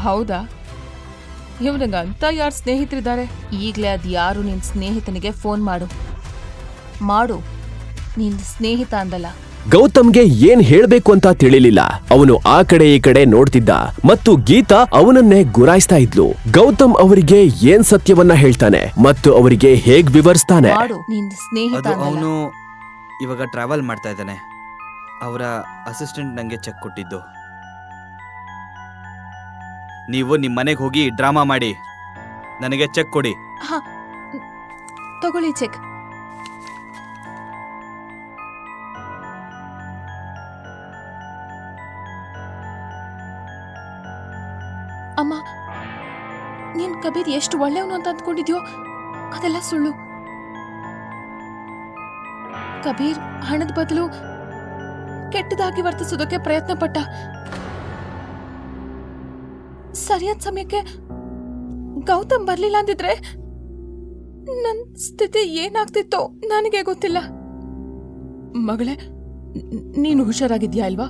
ಹೌದಾ? ಇವನಿಗಂತ ಯಾರು ಸ್ನೇಹಿತರಿದ್ದಾರೆ? ಈಗ್ಲೇ ಅದ್ ಯಾರು ನಿನ್ ಸ್ನೇಹಿತನಿಗೆ ಫೋನ್ ಮಾಡು. ನಿನ್ ಸ್ನೇಹಿತ ಅಂದಲ್ಲ. ಗೌತಮ್ಗೆ ಏನ್ ಹೇಳ್ಬೇಕು ಅಂತ ತಿಳಿಲಿಲ್ಲ. ಅವನು ಆ ಕಡೆ ಈ ಕಡೆ ನೋಡ್ತಿದ್ದ ಮತ್ತು ಗೀತಾ ಅವನನ್ನೇ ಗುರಾಯಿಸ್ತಾ ಇದ್ಲು. ಗೌತಮ್ ಅವರಿಗೆ ಏನ್ ಸತ್ಯವನ್ನ ಹೇಳ್ತಾನೆ ಮತ್ತು ಅವರಿಗೆ ಹೇಗ್ ವಿವರಿಸ್ತಾನೆ? ನಿನ್ ಸ್ನೇಹಿತ ಅವನು ಇವಾಗ ಟ್ರಾವೆಲ್ ಮಾಡ್ತಾ ಇದ್ದಾನೆ. ಅವರ ಅಸಿಸ್ಟೆಂಟ್ ನಂಗೆ ಚೆಕ್ ಕೊಟ್ಟಿದ್ದು. ನೀವು ನಿಮ್ಮ ಮನೆಗೆ ಹೋಗಿ ಡ್ರಾಮಾ ಮಾಡಿ ನನಗೆ ಚೆಕ್ ಕೊಡಿ. ತಗೊಳ್ಳಿ ಚೆಕ್. ಅಮ್ಮ, ನೀನ್ ಕಬೀರ್ ಎಷ್ಟು ಒಳ್ಳೆಯವನು ಅಂತ ಅಂದ್ಕೊಂಡಿದ್ಯೋ ಅದೆಲ್ಲ ಸುಳ್ಳು. ಕಬೀರ್ ಹಣದ ಬದಲು ಕೆಟ್ಟದಾಗಿ ವರ್ತಿಸೋದಕ್ಕೆ ಪ್ರಯತ್ನ ಪಟ್ಟ. ಸರಿಯಾದ ಸಮಯಕ್ಕೆ ಗೌತಮ್ ಬರ್ಲಿಲ್ಲ ಅಂದಿದ್ರೆ ನನ್ ಸ್ಥಿತಿ ಏನಾಗ್ತಿತ್ತೋ ನನಗೆ ಗೊತ್ತಿಲ್ಲ. ಮಗಳೇ, ನೀನು ಹುಷಾರಾಗಿದ್ಯಾ ಅಲ್ವಾ?